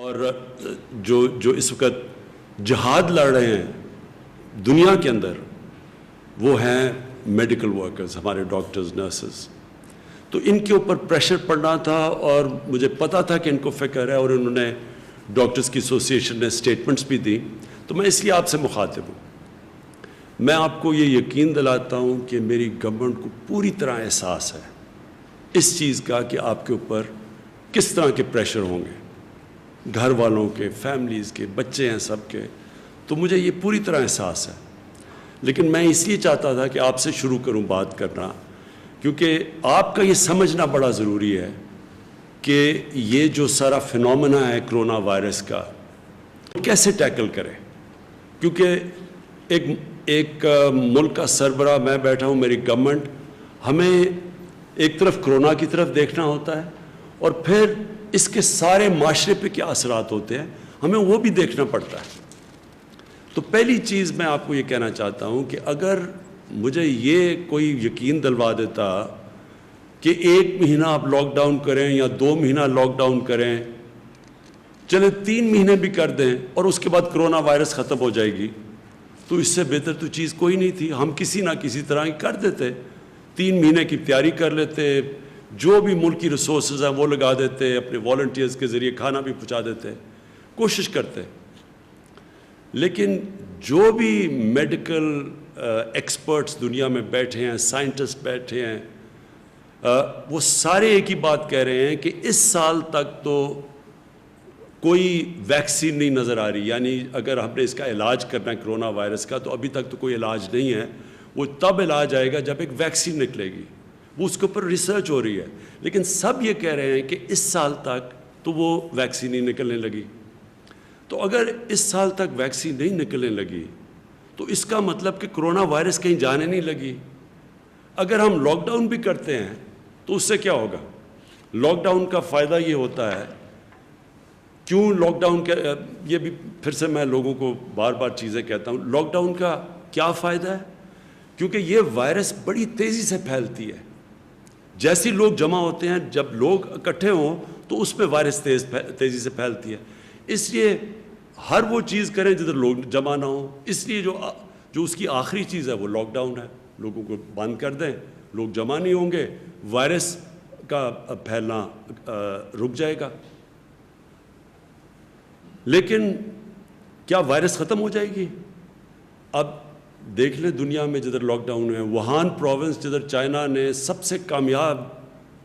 اور جو اس وقت جہاد لڑ رہے ہیں دنیا کے اندر وہ ہیں میڈیکل ورکرز، ہمارے ڈاکٹرز، نرسز. تو ان کے اوپر پریشر پڑنا تھا اور مجھے پتا تھا کہ ان کو فکر ہے، اور انہوں نے ڈاکٹرز کی ایسوسیشن نے اسٹیٹمنٹس بھی دی. تو میں اس لیے آپ سے مخاطب ہوں. میں آپ کو یہ یقین دلاتا ہوں کہ میری گورنمنٹ کو پوری طرح احساس ہے اس چیز کا کہ آپ کے اوپر کس طرح کے پریشر ہوں گے، گھر والوں کے، فیملیز کے، بچے ہیں سب کے. تو مجھے یہ پوری طرح احساس ہے. لیکن میں اس لیے چاہتا تھا کہ آپ سے شروع کروں بات کرنا، کیونکہ آپ کا یہ سمجھنا بڑا ضروری ہے کہ یہ جو سارا فینومینا ہے کرونا وائرس کا کیسے ٹیکل کریں. کیونکہ ایک ملک کا سربراہ میں بیٹھا ہوں، میری گورنمنٹ، ہمیں ایک طرف کرونا کی طرف دیکھنا ہوتا ہے اور پھر اس کے سارے معاشرے پہ کیا اثرات ہوتے ہیں ہمیں وہ بھی دیکھنا پڑتا ہے. تو پہلی چیز میں آپ کو یہ کہنا چاہتا ہوں کہ اگر مجھے یہ کوئی یقین دلوا دیتا کہ 1 مہینہ آپ لاک ڈاؤن کریں یا 2 مہینہ لاک ڈاؤن کریں، چلے 3 مہینے بھی کر دیں اور اس کے بعد کرونا وائرس ختم ہو جائے گی، تو اس سے بہتر تو چیز کوئی نہیں تھی. ہم کسی نہ کسی طرح ہی کر دیتے، 3 مہینے کی تیاری کر لیتے، جو بھی ملکی ریسورسز ہیں وہ لگا دیتے، اپنے والنٹیئرز کے ذریعے کھانا بھی پہنچا دیتے، کوشش کرتے. لیکن جو بھی میڈیکل ایکسپرٹس دنیا میں بیٹھے ہیں، سائنٹسٹ بیٹھے ہیں، وہ سارے ایک ہی بات کہہ رہے ہیں کہ اس سال تک تو کوئی ویکسین نہیں نظر آ رہی. یعنی اگر ہم نے اس کا علاج کرنا ہے کرونا وائرس کا، تو ابھی تک تو کوئی علاج نہیں ہے. وہ تب علاج آئے گا جب ایک ویکسین نکلے گی، وہ اس کے اوپر ریسرچ ہو رہی ہے. لیکن سب یہ کہہ رہے ہیں کہ اس سال تک تو وہ ویکسین نہیں نکلنے لگی. تو اگر اس سال تک ویکسین نہیں نکلنے لگی تو اس کا مطلب کہ کرونا وائرس کہیں جانے نہیں لگی. اگر ہم لاک ڈاؤن بھی کرتے ہیں تو اس سے کیا ہوگا؟ لاک ڈاؤن کا فائدہ یہ ہوتا ہے، کیوں لاک ڈاؤن کا، یہ بھی پھر سے میں لوگوں کو بار بار چیزیں کہتا ہوں، لاک ڈاؤن کا کیا فائدہ ہے؟ کیونکہ یہ وائرس بڑی تیزی سے پھیلتی ہے. جیسے لوگ جمع ہوتے ہیں، جب لوگ اکٹھے ہوں تو اس پہ وائرس تیزی سے پھیلتی ہے. اس لیے ہر وہ چیز کریں جدھر لوگ جمع نہ ہوں. اس لیے جو اس کی آخری چیز ہے وہ لاک ڈاؤن ہے. لوگوں کو بند کر دیں، لوگ جمع نہیں ہوں گے، وائرس کا پھیلنا رک جائے گا. لیکن کیا وائرس ختم ہو جائے گی؟ اب دیکھ لیں دنیا میں جدھر لاک ڈاؤن ہے، ووہان پروونس جدھر چائنا نے سب سے کامیاب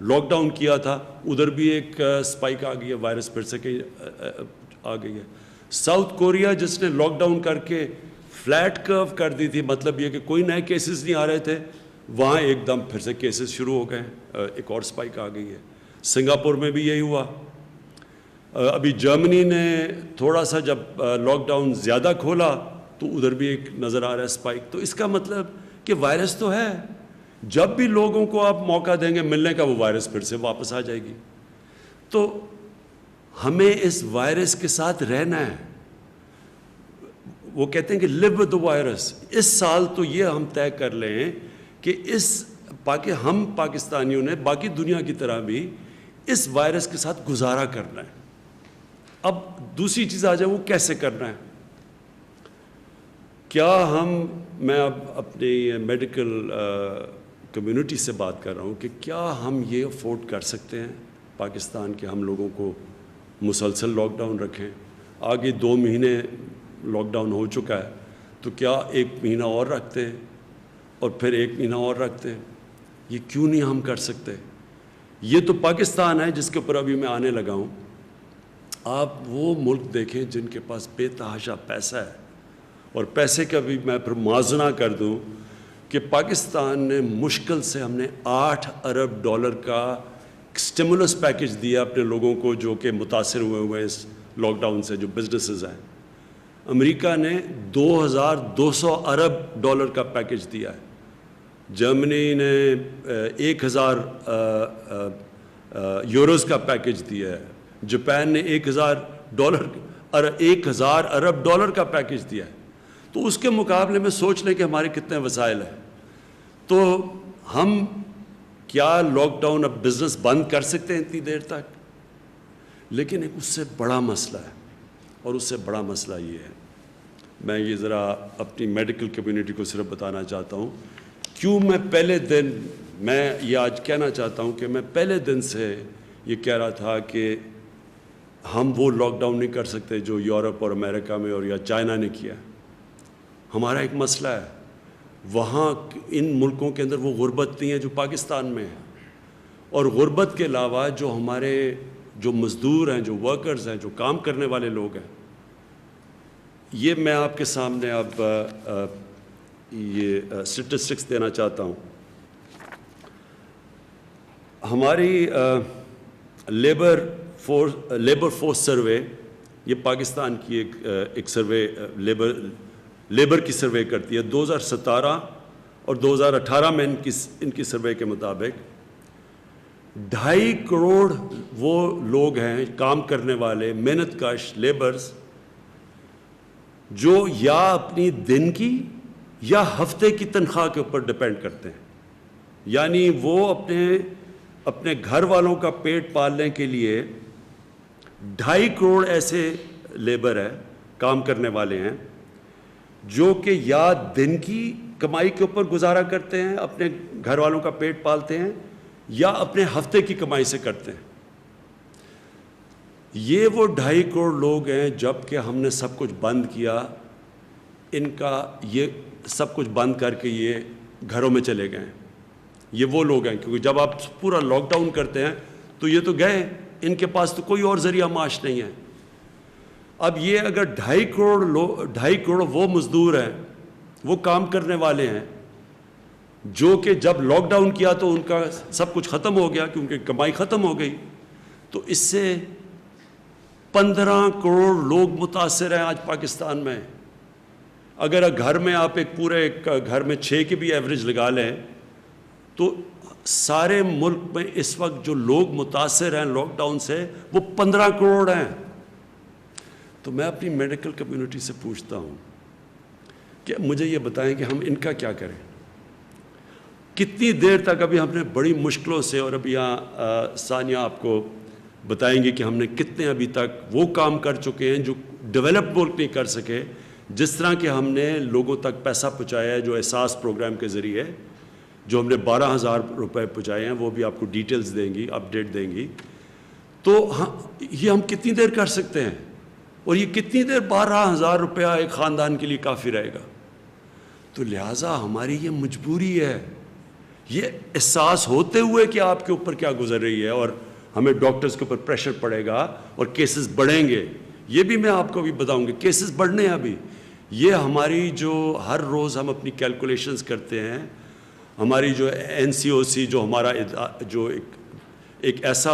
لاک ڈاؤن کیا تھا، ادھر بھی ایک سپائک آ گئی ہے، وائرس پھر سے آ گئی ہے. ساؤتھ کوریا جس نے لاک ڈاؤن کر کے فلیٹ کرو کر دی تھی، مطلب یہ کہ کوئی نئے کیسز نہیں آ رہے تھے، وہاں ایک دم پھر سے کیسز شروع ہو گئے، ایک اور سپائک آ گئی ہے. سنگاپور میں بھی یہی ہوا. ابھی جرمنی نے تھوڑا سا جب لاک ڈاؤن زیادہ کھولا تو ادھر بھی ایک نظر آ رہا ہے سپائک. تو اس کا مطلب کہ وائرس تو ہے، جب بھی لوگوں کو آپ موقع دیں گے ملنے کا، وہ وائرس پھر سے واپس آ جائے گی. تو ہمیں اس وائرس کے ساتھ رہنا ہے. وہ کہتے ہیں کہ live with the virus. اس سال تو یہ ہم طے کر لیں کہ ہم پاکستانیوں نے باقی دنیا کی طرح بھی اس وائرس کے ساتھ گزارا کرنا ہے. اب دوسری چیز آ جائے، وہ کیسے کرنا ہے. میں اب اپنی میڈیکل کمیونٹی سے بات کر رہا ہوں کہ کیا ہم یہ افورڈ کر سکتے ہیں پاکستان کے ہم لوگوں کو مسلسل لاک ڈاؤن رکھیں. آگے 2 مہینے لاک ڈاؤن ہو چکا ہے، تو کیا 1 مہینہ اور رکھتے ہیں اور پھر 1 مہینہ اور رکھتے ہیں؟ یہ کیوں نہیں ہم کر سکتے؟ یہ تو پاکستان ہے جس کے اوپر ابھی میں آنے لگا ہوں. آپ وہ ملک دیکھیں جن کے پاس بے تحاشا پیسہ ہے. اور پیسے کا بھی میں پھر موازنہ کر دوں کہ پاکستان نے مشکل سے ہم نے $8 ارب کا اسٹیمولس پیکج دیا اپنے لوگوں کو جو کہ متاثر ہوئے اس لاک ڈاؤن سے، جو بزنسز ہیں. امریکہ نے $2,200 ارب کا پیکج دیا ہے. جرمنی نے 1,000 یوروز کا پیکج دیا ہے. جاپان نے $1,000 ارب کا پیکج دیا ہے. تو اس کے مقابلے میں سوچ لیں کہ ہمارے کتنے وسائل ہیں. تو ہم کیا لاک ڈاؤن اب بزنس بند کر سکتے ہیں اتنی دیر تک؟ لیکن ایک اس سے بڑا مسئلہ ہے، اور اس سے بڑا مسئلہ یہ ہے، میں یہ ذرا اپنی میڈیکل کمیونٹی کو صرف بتانا چاہتا ہوں کیوں میں پہلے دن، میں یہ آج کہنا چاہتا ہوں کہ میں پہلے دن سے یہ کہہ رہا تھا کہ ہم وہ لاک ڈاؤن نہیں کر سکتے جو یورپ اور امریکہ میں اور یا چائنا نے کیا۔ ہمارا ایک مسئلہ ہے، وہاں ان ملکوں کے اندر وہ غربت نہیں ہے جو پاکستان میں ہے، اور غربت کے علاوہ جو ہمارے جو مزدور ہیں، جو ورکرز ہیں، جو کام کرنے والے لوگ ہیں، یہ میں آپ کے سامنے اب یہ اسٹیٹسٹکس دینا چاہتا ہوں۔ ہماری لیبر فورس سروے، یہ پاکستان کی ایک سروے لیبر کی سروے کرتی ہے، 2017 اور 2018 میں ان کی سروے کے مطابق 2.5 کروڑ وہ لوگ ہیں کام کرنے والے محنت کش لیبرز جو یا اپنی دن کی یا ہفتے کی تنخواہ کے اوپر ڈپینڈ کرتے ہیں، یعنی وہ اپنے گھر والوں کا پیٹ پالنے کے لیے 2.5 کروڑ ایسے لیبر ہیں، کام کرنے والے ہیں جو کہ یا دن کی کمائی کے اوپر گزارا کرتے ہیں، اپنے گھر والوں کا پیٹ پالتے ہیں، یا اپنے ہفتے کی کمائی سے کرتے ہیں۔ یہ وہ 2.5 کروڑ لوگ ہیں، جب کہ ہم نے سب کچھ بند کیا، ان کا یہ سب کچھ بند کر کے یہ گھروں میں چلے گئے ہیں۔ یہ وہ لوگ ہیں، کیونکہ جب آپ پورا لاک ڈاؤن کرتے ہیں تو یہ تو گئے، ان کے پاس تو کوئی اور ذریعہ معاش نہیں ہے۔ اب یہ اگر 2.5 کروڑ وہ مزدور ہیں، وہ کام کرنے والے ہیں جو کہ جب لاک ڈاؤن کیا تو ان کا سب کچھ ختم ہو گیا کیونکہ کمائی ختم ہو گئی، تو اس سے 15 کروڑ لوگ متاثر ہیں آج پاکستان میں۔ اگر گھر میں آپ ایک پورے گھر میں 6 کی بھی ایوریج لگا لیں تو سارے ملک میں اس وقت جو لوگ متاثر ہیں لاک ڈاؤن سے وہ 15 کروڑ ہیں۔ تو میں اپنی میڈیکل کمیونٹی سے پوچھتا ہوں کہ مجھے یہ بتائیں کہ ہم ان کا کیا کریں، کتنی دیر تک؟ ابھی ہم نے بڑی مشکلوں سے، اور ابھی یہاں ثانیہ آپ کو بتائیں گے کہ ہم نے کتنے ابھی تک وہ کام کر چکے ہیں جو ڈیولپ ملک نہیں کر سکے، جس طرح کہ ہم نے لوگوں تک پیسہ پہنچایا ہے جو احساس پروگرام کے ذریعے، جو ہم نے 12,000 روپے پہنچائے ہیں، وہ بھی آپ کو ڈیٹیلز دیں گی، اپڈیٹ دیں گی۔ تو یہ ہم کتنی دیر کر سکتے ہیں، اور یہ کتنی دیر 12,000 روپیہ ایک خاندان کے لیے کافی رہے گا؟ تو لہٰذا ہماری یہ مجبوری ہے، یہ احساس ہوتے ہوئے کہ آپ کے اوپر کیا گزر رہی ہے، اور ہمیں ڈاکٹرز کے اوپر پریشر پڑے گا اور کیسز بڑھیں گے، یہ بھی میں آپ کو بھی بتاؤں گا، کیسز بڑھنے ہیں ابھی۔ یہ ہماری جو ہر روز ہم اپنی کیلکولیشنز کرتے ہیں، ہماری جو NCOC جو ہمارا جو ایک ایسا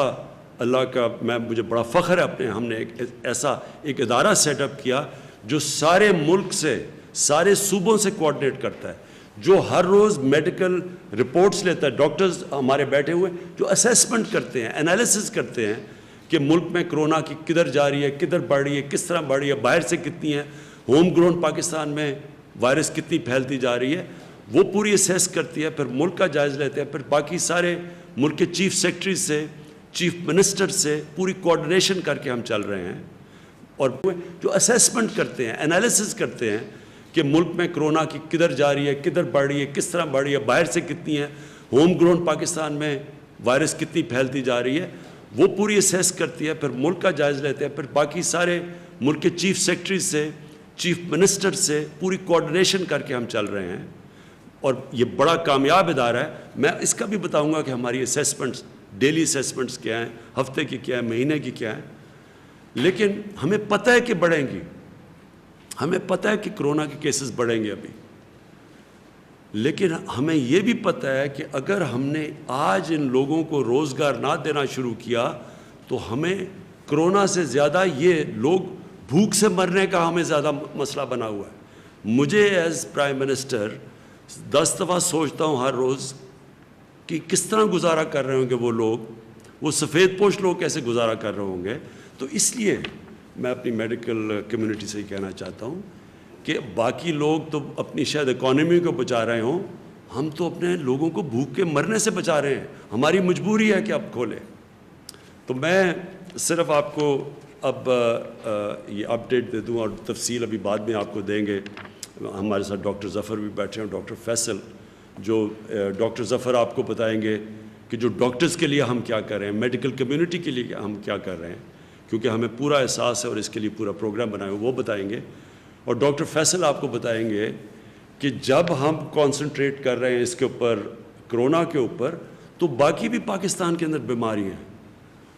اللہ کا مجھے بڑا فخر ہے ہم نے ایک ادارہ سیٹ اپ کیا جو سارے ملک سے، سارے صوبوں سے کوآرڈینیٹ کرتا ہے، جو ہر روز میڈیکل رپورٹس لیتا ہے، ڈاکٹرز ہمارے بیٹھے ہوئے جو اسیسمنٹ کرتے ہیں، انالیسس کرتے ہیں کہ ملک میں کرونا کی کدھر جا رہی ہے، کدھر بڑھ رہی ہے، کس طرح بڑھ رہی ہے، باہر سے کتنی ہے، ہوم گرون پاکستان میں وائرس کتنی پھیلتی جا رہی ہے، وہ پوری اسیس کرتی ہے، پھر ملک کا جائزہ لیتے ہیں، پھر باقی سارے ملک کے چیف سیکرٹری سے، چیف منسٹر سے پوری کوآرڈینیشن کر کے ہم چل رہے ہیں، اور جو اسیسمنٹ کرتے ہیں، انالیسس کرتے ہیں کہ ملک میں کرونا کی کدھر جا رہی ہے، کدھر بڑھ رہی ہے، کس طرح بڑھ رہی ہے، باہر سے کتنی ہے، ہوم گرون پاکستان میں وائرس کتنی پھیلتی جا رہی ہے، وہ پوری اسیس کرتی ہے، پھر ملک کا جائزہ لیتے ہیں، پھر باقی سارے ملک کے چیف سیکرٹری سے، چیف منسٹر سے پوری کوآرڈینیشن کر کے ہم چل رہے ہیں، اور یہ بڑا کامیاب ادارہ ہے۔ میں اس کا بھی بتاؤں گا کہ ہماری اسیسمنٹس، ڈیلی اسیسمنٹس کیا ہیں، ہفتے کی کیا ہے، مہینے کی کیا ہے، لیکن ہمیں پتہ ہے کہ بڑھیں گی، ہمیں پتہ ہے کہ کرونا کے کیسز بڑھیں گے ابھی، لیکن ہمیں یہ بھی پتہ ہے کہ اگر ہم نے آج ان لوگوں کو روزگار نہ دینا شروع کیا تو ہمیں کرونا سے زیادہ یہ لوگ بھوک سے مرنے کا ہمیں زیادہ مسئلہ بنا ہوا ہے۔ مجھے ایز پرائم منسٹر 10 دفعہ سوچتا ہوں ہر روز کہ کس طرح گزارا کر رہے ہوں گے وہ لوگ، وہ سفید پوش لوگ کیسے گزارا کر رہے ہوں گے۔ تو اس لیے میں اپنی میڈیکل کمیونٹی سے ہی کہنا چاہتا ہوں کہ باقی لوگ تو اپنی شاید اکانومی کو بچا رہے ہوں، ہم تو اپنے لوگوں کو بھوک کے مرنے سے بچا رہے ہیں، ہماری مجبوری ہے کہ اب کھولیں۔ تو میں صرف آپ کو اب یہ اپڈیٹ دے دوں اور تفصیل ابھی بعد میں آپ کو دیں گے. ہمارے ساتھ ڈاکٹر ظفر بھی بیٹھے ہیں, ڈاکٹر فیصل, جو ڈاکٹر ظفر آپ کو بتائیں گے کہ جو ڈاکٹرز کے لیے ہم کیا کر رہے ہیں, میڈیکل کمیونٹی کے لیے ہم کیا کر رہے ہیں, کیونکہ ہمیں پورا احساس ہے اور اس کے لیے پورا پروگرام بنایا وہ بتائیں گے. اور ڈاکٹر فیصل آپ کو بتائیں گے کہ جب ہم کانسنٹریٹ کر رہے ہیں اس کے اوپر, کرونا کے اوپر, تو باقی بھی پاکستان کے اندر بیماری ہیں,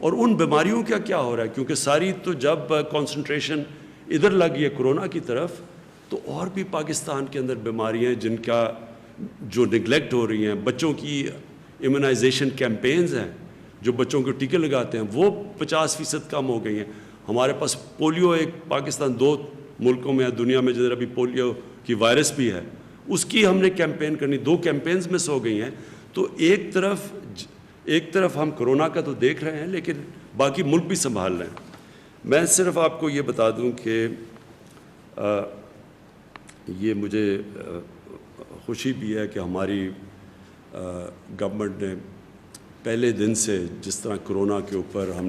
اور ان بیماریوں کا کیا ہو رہا ہے, کیونکہ ساری تو جب کانسنٹریشن ادھر لگی ہے کرونا کی طرف, تو اور بھی پاکستان کے اندر بیماریاں ہیں جن کا جو نگلیکٹ ہو رہی ہیں. بچوں کی امیونائزیشن کیمپینز ہیں, جو بچوں کو ٹیکے لگاتے ہیں, وہ 50% کم ہو گئی ہیں. ہمارے پاس پولیو, ایک پاکستان 2 ملکوں میں ہے دنیا میں جدھر ابھی پولیو کی وائرس بھی ہے, اس کی ہم نے کیمپین کرنی, 2 کیمپینز میں سے ہو گئی ہیں. تو ایک طرف ہم کرونا کا تو دیکھ رہے ہیں, لیکن باقی ملک بھی سنبھال رہے ہیں. میں صرف آپ کو یہ بتا دوں کہ یہ مجھے خوشی بھی ہے کہ ہماری گورنمنٹ نے پہلے دن سے جس طرح کرونا کے اوپر ہم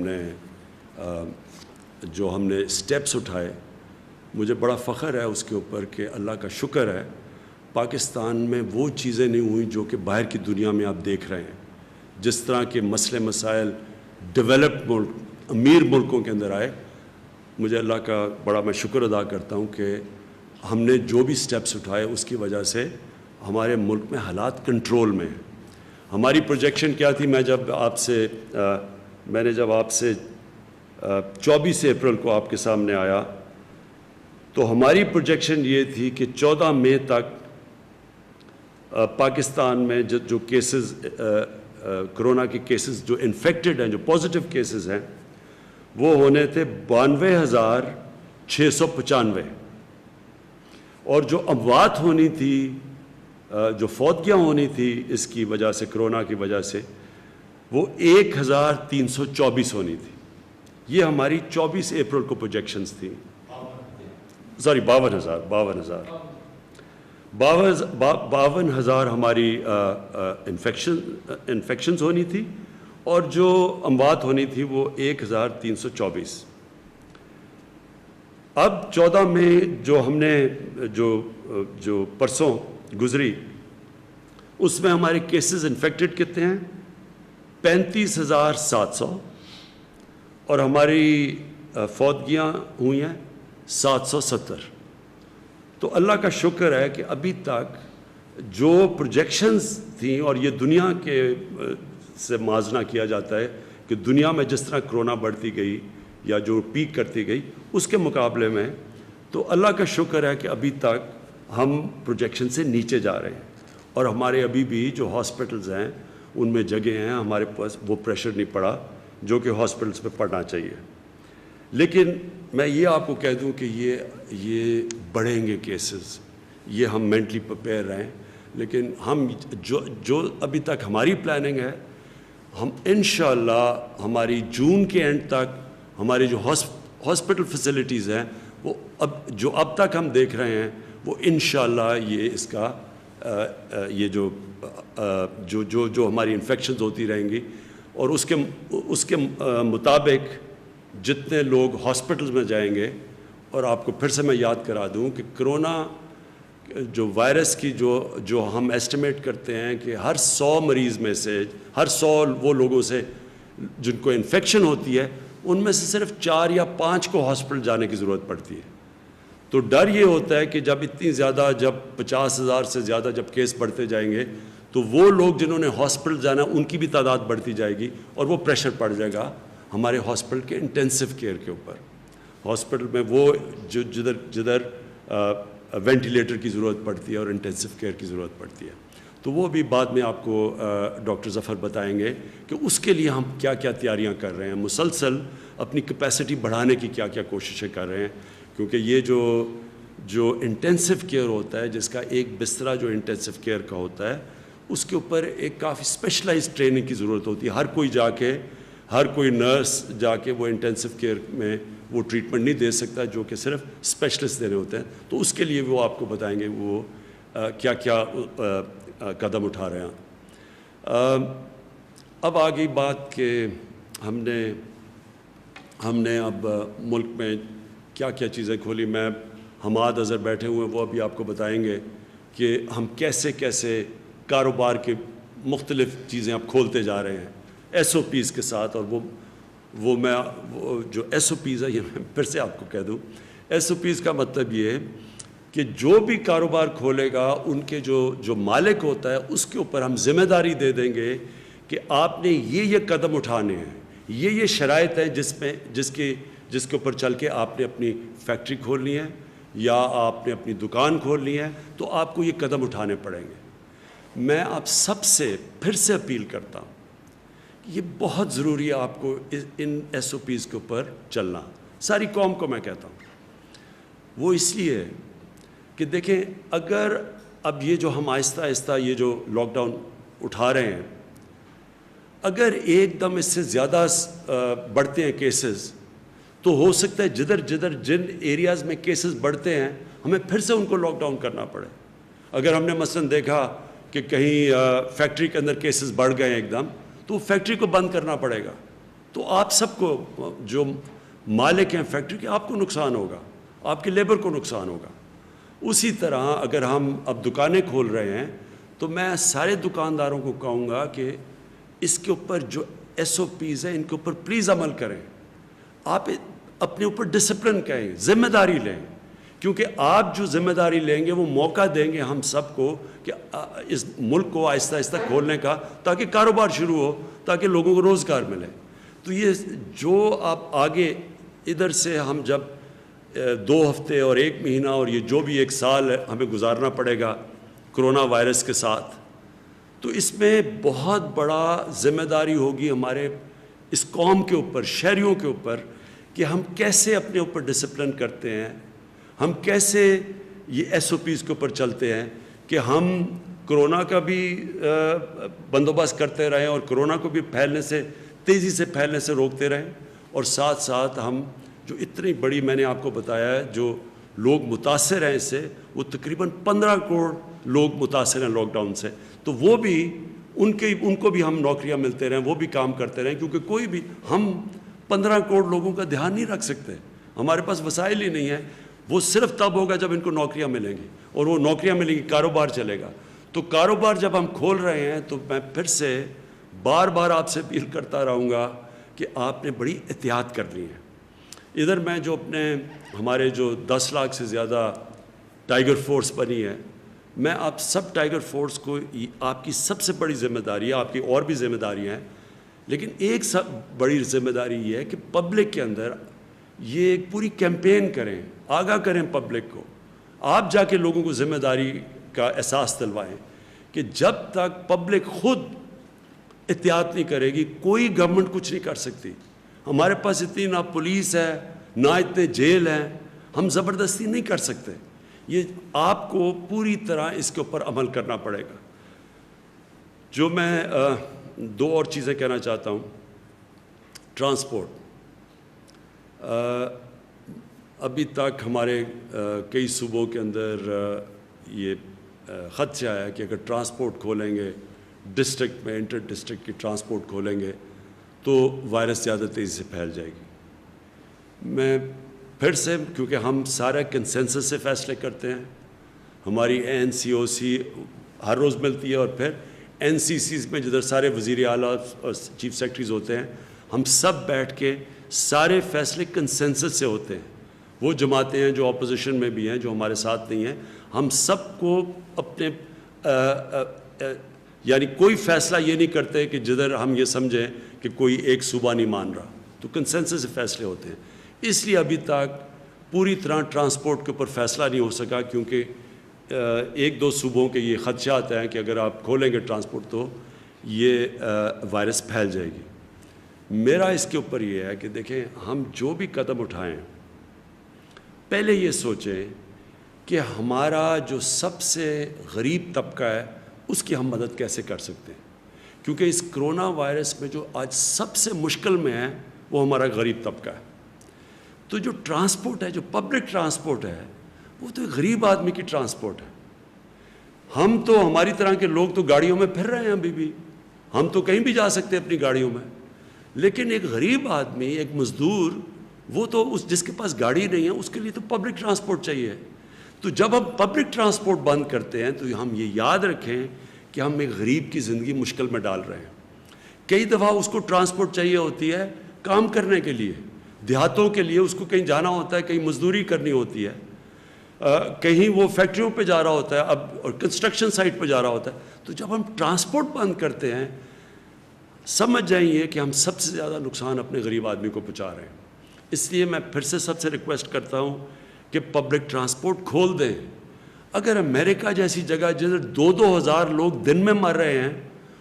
نے اسٹیپس اٹھائے, مجھے بڑا فخر ہے اس کے اوپر کہ اللہ کا شکر ہے پاکستان میں وہ چیزیں نہیں ہوئیں جو کہ باہر کی دنیا میں آپ دیکھ رہے ہیں. جس طرح کے مسئلے مسائل ڈیولپڈ ملک, امیر ملکوں کے اندر آئے, مجھے اللہ کا بڑا میں شکر ادا کرتا ہوں کہ ہم نے جو بھی سٹیپس اٹھائے اس کی وجہ سے ہمارے ملک میں حالات کنٹرول میں ہیں. ہماری پروجیکشن کیا تھی, میں نے جب آپ سے 24 اپریل کو آپ کے سامنے آیا تو ہماری پروجیکشن یہ تھی کہ 14 مئی تک پاکستان میں جو کیسز, کرونا کے کیسز جو انفیکٹڈ ہیں, جو پازیٹیو کیسز ہیں, وہ ہونے تھے 92,695, اور جو اموات ہونی تھی, جو فوتگیاں ہونی تھی اس کی وجہ سے, کرونا کی وجہ سے, وہ 1,324 ہونی تھی. یہ ہماری 24 اپریل کو پروجیکشنز تھیں. 52,000 ہماری انفیکشنز ہونی تھی, اور جو اموات ہونی تھی وہ 1,324. اب 14 میں جو ہم نے جو پرسوں گزری, اس میں ہمارے کیسز انفیکٹڈ کتنے ہیں, 35,700, اور ہماری فوتگیاں ہوئی ہیں 770. تو اللہ کا شکر ہے کہ ابھی تک جو پروجیکشنز تھیں, اور یہ دنیا کے سے موازنہ کیا جاتا ہے کہ دنیا میں جس طرح کرونا بڑھتی گئی یا جو پیک کرتی گئی اس کے مقابلے میں, تو اللہ کا شکر ہے کہ ابھی تک ہم پروجیکشن سے نیچے جا رہے ہیں, اور ہمارے ابھی بھی جو ہاسپٹلز ہیں ان میں جگہ ہیں, ہمارے پاس وہ پریشر نہیں پڑا جو کہ ہاسپٹلز پہ پڑنا چاہیے. لیکن میں یہ آپ کو کہہ دوں کہ یہ بڑھیں گے کیسز, یہ ہم مینٹلی پریپیئر رہیں. لیکن ہم جو ابھی تک ہماری پلاننگ ہے, ہم انشاءاللہ ہماری جون کے اینڈ تک ہماری جو ہاسپٹل فیسلٹیز ہیں وہ اب تک ہم دیکھ رہے ہیں, وہ انشاءاللہ یہ اس کا یہ جو ہماری انفیکشنز ہوتی رہیں گی, اور اس کے مطابق جتنے لوگ ہاسپٹلز میں جائیں گے. اور آپ کو پھر سے میں یاد کرا دوں کہ کرونا جو وائرس کی جو ہم ایسٹیمیٹ کرتے ہیں کہ ہر 100 مریض میں سے, ہر 100 وہ لوگوں سے جن کو انفیکشن ہوتی ہے, ان میں سے صرف 4 یا 5 کو ہاسپٹل جانے کی ضرورت پڑتی ہے. تو ڈر یہ ہوتا ہے کہ جب اتنی زیادہ, جب 50,000 سے زیادہ جب کیس بڑھتے جائیں گے, تو وہ لوگ جنہوں نے ہاسپٹل جانا ان کی بھی تعداد بڑھتی جائے گی, اور وہ پریشر پڑ جائے گا ہمارے ہاسپٹل کے انٹینسو کیئر کے اوپر. ہاسپٹل میں وہ جدھر وینٹیلیٹر کی ضرورت پڑتی ہے اور انٹینسو کیئر کی ضرورت پڑتی ہے. تو وہ بھی بعد میں آپ کو ڈاکٹر ظفر بتائیں گے کہ اس کے لیے ہم کیا کیا تیاریاں کر رہے ہیں, مسلسل اپنی کیپیسٹی بڑھانے کی کیا کیا کوششیں کر رہے ہیں. کیونکہ یہ جو انٹینسو کیئر ہوتا ہے, جس کا ایک بسترا جو انٹینسو کیئر کا ہوتا ہے, اس کے اوپر ایک کافی اسپیشلائز ٹریننگ کی ضرورت ہوتی ہے. ہر کوئی نرس جا کے وہ انٹینسو کیئر میں وہ ٹریٹمنٹ نہیں دے سکتا جو کہ صرف اسپیشلسٹ دینے ہوتے ہیں. تو اس کے لیے وہ آپ کو بتائیں گے وہ کیا کیا قدم اٹھا رہے ہیں. اب آگئی بات کہ ہم نے اب ملک میں کیا کیا چیزیں کھولی. میں حماد اظہر بیٹھے ہوئے ہیں, وہ ابھی آپ کو بتائیں گے کہ ہم کیسے کیسے کاروبار کے مختلف چیزیں اب کھولتے جا رہے ہیں ایس او پیز کے ساتھ. اور وہ جو ایس او پیز ہے, یہ میں پھر سے آپ کو کہہ دوں, ایس او پیز کا مطلب یہ ہے کہ جو بھی کاروبار کھولے گا ان کے جو مالک ہوتا ہے اس کے اوپر ہم ذمہ داری دے دیں گے کہ آپ نے یہ قدم اٹھانے ہیں, یہ شرائط ہیں جس کے اوپر چل کے آپ نے اپنی فیکٹری کھولنی ہے یا آپ نے اپنی دکان کھولنی ہے, تو آپ کو یہ قدم اٹھانے پڑیں گے. میں آپ سب سے پھر سے اپیل کرتا ہوں, یہ بہت ضروری ہے آپ کو ان ایس او پیز کے اوپر چلنا. ساری قوم کو میں کہتا ہوں, وہ اس لیے کہ دیکھیں اگر اب یہ جو ہم آہستہ آہستہ یہ جو لاک ڈاؤن اٹھا رہے ہیں, اگر ایک دم اس سے زیادہ بڑھتے ہیں کیسز, تو ہو سکتا ہے جن ایریاز میں کیسز بڑھتے ہیں ہمیں پھر سے ان کو لاک ڈاؤن کرنا پڑے. اگر ہم نے مثلاً دیکھا کہ کہیں فیکٹری کے اندر کیسز بڑھ گئے ایک دم, تو فیکٹری کو بند کرنا پڑے گا. تو آپ سب کو جو مالک ہیں فیکٹری کے, آپ کو نقصان ہوگا, آپ کے لیبر کو نقصان ہوگا. اسی طرح اگر ہم اب دکانیں کھول رہے ہیں تو میں سارے دکانداروں کو کہوں گا کہ اس کے اوپر جو ایس او پیز ہیں ان کے اوپر پلیز عمل کریں. آپ اپنے اوپر ڈسپلن کہیں, ذمہ داری لیں, کیونکہ آپ جو ذمہ داری لیں گے وہ موقع دیں گے ہم سب کو کہ اس ملک کو آہستہ آہستہ کھولنے کا, تاکہ کاروبار شروع ہو, تاکہ لوگوں کو روزگار ملے. تو یہ جو آپ آگے ادھر سے ہم جب 2 ہفتے اور 1 مہینہ اور یہ جو بھی 1 سال ہمیں گزارنا پڑے گا کرونا وائرس کے ساتھ, تو اس میں بہت بڑا ذمہ داری ہوگی ہمارے اس قوم کے اوپر, شہریوں کے اوپر, کہ ہم کیسے اپنے اوپر ڈسپلن کرتے ہیں, ہم کیسے یہ ایس او پیز کے اوپر چلتے ہیں کہ ہم کرونا کا بھی بندوبست کرتے رہیں اور کرونا کو بھی تیزی سے پھیلنے سے روکتے رہیں, اور ساتھ ساتھ ہم جو اتنی بڑی, میں نے آپ کو بتایا ہے, جو لوگ متاثر ہیں اس سے, وہ تقریباً 15 کروڑ لوگ متاثر ہیں لاک ڈاؤن سے. تو وہ بھی ان کو بھی ہم نوکریاں ملتے رہیں, وہ بھی کام کرتے رہیں, کیونکہ کوئی بھی ہم 15 کروڑ لوگوں کا دھیان نہیں رکھ سکتے, ہمارے پاس وسائل ہی نہیں ہیں. وہ صرف تب ہوگا جب ان کو نوکریاں ملیں گی, اور وہ نوکریاں ملیں گی, کاروبار چلے گا. تو کاروبار جب ہم کھول رہے ہیں تو میں پھر سے بار بار آپ سے اپیل کرتا رہوں گا کہ آپ نے بڑی احتیاط کرنی ہے. ادھر میں جو ہمارے جو 10 لاکھ سے زیادہ ٹائیگر فورس بنی ہے, میں آپ سب ٹائیگر فورس کو, آپ کی سب سے بڑی ذمہ داری ہے, آپ کی اور بھی ذمہ داریاں ہیں, لیکن ایک سب بڑی ذمہ داری یہ ہے کہ پبلک کے اندر یہ ایک پوری کیمپین کریں, آگاہ کریں پبلک کو. آپ جا کے لوگوں کو ذمہ داری کا احساس دلوائیں کہ جب تک پبلک خود احتیاط نہیں کرے گی, کوئی گورنمنٹ کچھ نہیں کر سکتی. ہمارے پاس اتنی نہ پولیس ہے, نہ اتنے جیل ہیں, ہم زبردستی نہیں کر سکتے. یہ آپ کو پوری طرح اس کے اوپر عمل کرنا پڑے گا. جو میں 2 اور چیزیں کہنا چاہتا ہوں. ٹرانسپورٹ, ابھی تک ہمارے کئی صوبوں کے اندر یہ خدشہ ہے کہ اگر ٹرانسپورٹ کھولیں گے, ڈسٹرکٹ میں انٹر ڈسٹرکٹ کی ٹرانسپورٹ کھولیں گے تو وائرس زیادہ تیزی سے پھیل جائے گی. میں پھر سے, کیونکہ ہم سارا کنسنسس سے فیصلے کرتے ہیں, ہماری NCOC ہر روز ملتی ہے, اور پھر NCCs میں جدھر سارے وزیر اعلیٰ اور چیف سیکرٹریز ہوتے ہیں, ہم سب بیٹھ کے سارے فیصلے کنسنسس سے ہوتے ہیں. وہ جماعتیں ہیں جو اپوزیشن میں بھی ہیں, جو ہمارے ساتھ نہیں ہیں, ہم سب کو اپنے یعنی کوئی فیصلہ یہ نہیں کرتے کہ جدھر ہم یہ سمجھیں کہ کوئی ایک صوبہ نہیں مان رہا, تو کنسنسس سے فیصلے ہوتے ہیں. اس لیے ابھی تک پوری طرح ٹرانسپورٹ کے اوپر فیصلہ نہیں ہو سکا, کیونکہ 1-2 صوبوں کے یہ خدشات ہیں کہ اگر آپ کھولیں گے ٹرانسپورٹ تو یہ وائرس پھیل جائے گی. میرا اس کے اوپر یہ ہے کہ دیکھیں, ہم جو بھی قدم اٹھائیں, پہلے یہ سوچیں کہ ہمارا جو سب سے غریب طبقہ ہے اس کی ہم مدد کیسے کر سکتے ہیں, کیونکہ اس کرونا وائرس میں جو آج سب سے مشکل میں ہے وہ ہمارا غریب طبقہ ہے. تو جو ٹرانسپورٹ ہے, جو پبلک ٹرانسپورٹ ہے, وہ تو ایک غریب آدمی کی ٹرانسپورٹ ہے. ہم تو, ہماری طرح کے لوگ تو گاڑیوں میں پھر رہے ہیں ابھی بھی, ہم تو کہیں بھی جا سکتے ہیں اپنی گاڑیوں میں, لیکن ایک غریب آدمی، ایک مزدور، وہ تو جس کے پاس گاڑی نہیں ہے اس کے لیے تو پبلک ٹرانسپورٹ چاہیے. تو جب ہم پبلک ٹرانسپورٹ بند کرتے ہیں تو ہم یہ یاد رکھیں کہ ہم ایک غریب کی زندگی مشکل میں ڈال رہے ہیں. کئی دفعہ اس کو ٹرانسپورٹ چاہیے ہوتی ہے کام کرنے کے لیے، دیہاتوں کے لیے اس کو کہیں جانا ہوتا ہے، کہیں مزدوری کرنی ہوتی ہے، کہیں وہ فیکٹریوں پہ جا رہا ہوتا ہے، اب اور کنسٹرکشن سائٹ پہ جا رہا ہوتا ہے. تو جب ہم ٹرانسپورٹ بند کرتے ہیں سمجھ جائیے کہ ہم سب سے زیادہ نقصان اپنے غریب آدمی کو پہنچا رہے ہیں. اس لیے میں پھر سے سب سے ریکویسٹ کرتا ہوں کہ پبلک ٹرانسپورٹ کھول دیں. اگر امریکہ جیسی جگہ جدھر 2,000 لوگ دن میں مر رہے ہیں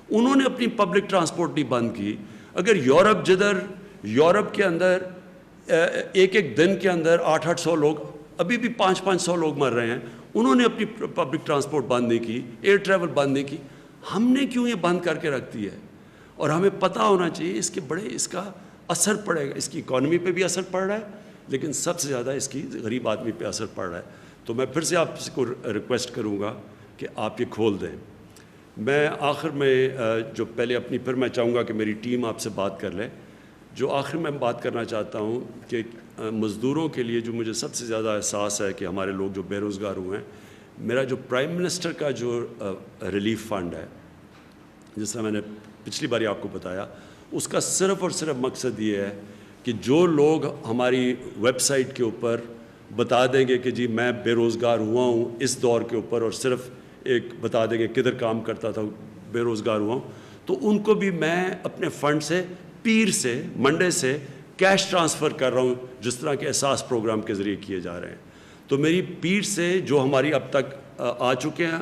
انہوں نے اپنی پبلک ٹرانسپورٹ نہیں بند کی، اگر یورپ کے اندر ایک دن کے اندر 800 لوگ، ابھی بھی 500 لوگ مر رہے ہیں، انہوں نے اپنی پبلک ٹرانسپورٹ بند نہیں کی، ایئر ٹریول بند نہیں کی، ہم نے کیوں یہ بند کر کے رکھ دی ہے؟ اور ہمیں پتہ ہونا چاہیے اس کا اثر پڑے گا، اس کی اکانومی پہ بھی اثر پڑ رہا ہے، لیکن سب سے زیادہ اس کی غریب آدمی پہ اثر پڑ رہا ہے. تو میں پھر سے آپ کو ریکویسٹ کروں گا کہ آپ یہ کھول دیں. میں آخر میں جو پہلے اپنی، پھر میں چاہوں گا کہ میری ٹیم آپ سے بات کر لے. جو آخر میں بات کرنا چاہتا ہوں کہ مزدوروں کے لیے جو مجھے سب سے زیادہ احساس ہے کہ ہمارے لوگ جو بے روزگار ہوئے ہیں، میرا جو پرائم منسٹر کا جو ریلیف فنڈ ہے، جس طرح میں نے پچھلی باری آپ کو بتایا، اس کا صرف اور صرف مقصد یہ ہے کہ جو لوگ ہماری ویب سائٹ کے اوپر بتا دیں گے کہ جی میں بے روزگار ہوا ہوں اس دور کے اوپر، اور صرف ایک بتا دیں گے کدھر کام کرتا تھا، بے روزگار ہوا ہوں، تو ان کو بھی میں اپنے فنڈ سے پیر سے منڈے سے کیش ٹرانسفر کر رہا ہوں، جس طرح کے احساس پروگرام کے ذریعے کیے جا رہے ہیں. تو میری پیر سے جو ہماری اب تک آ چکے ہیں،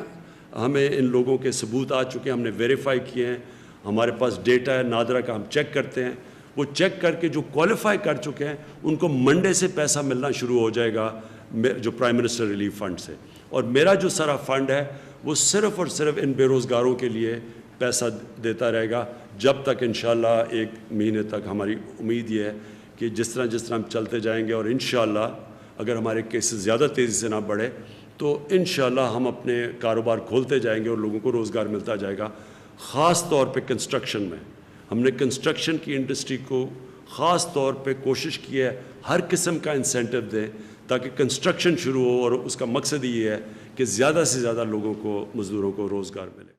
ہمیں ان لوگوں کے ثبوت آ چکے ہیں، ہم نے ویریفائی کیے ہیں، ہمارے پاس ڈیٹا ہے نادرا کا، ہم چیک کرتے ہیں. وہ چیک کر کے جو کوالیفائی کر چکے ہیں ان کو منڈے سے پیسہ ملنا شروع ہو جائے گا جو پرائم منسٹر ریلیف فنڈ سے. اور میرا جو سارا فنڈ ہے وہ صرف اور صرف ان بے روزگاروں کے لیے پیسہ دیتا رہے گا جب تک انشاءاللہ 1 مہینے تک. ہماری امید یہ ہے کہ جس طرح ہم چلتے جائیں گے، اور انشاءاللہ اگر ہمارے کیسز زیادہ تیزی سے نہ بڑھے تو انشاءاللہ ہم اپنے کاروبار کھولتے جائیں گے اور لوگوں کو روزگار ملتا جائے گا. خاص طور پہ کنسٹرکشن میں ہم نے کنسٹرکشن کی انڈسٹری کو خاص طور پہ کوشش کی ہے ہر قسم کا انسینٹو دیں تاکہ کنسٹرکشن شروع ہو، اور اس کا مقصد یہ ہے کہ زیادہ سے زیادہ لوگوں کو، مزدوروں کو روزگار ملے.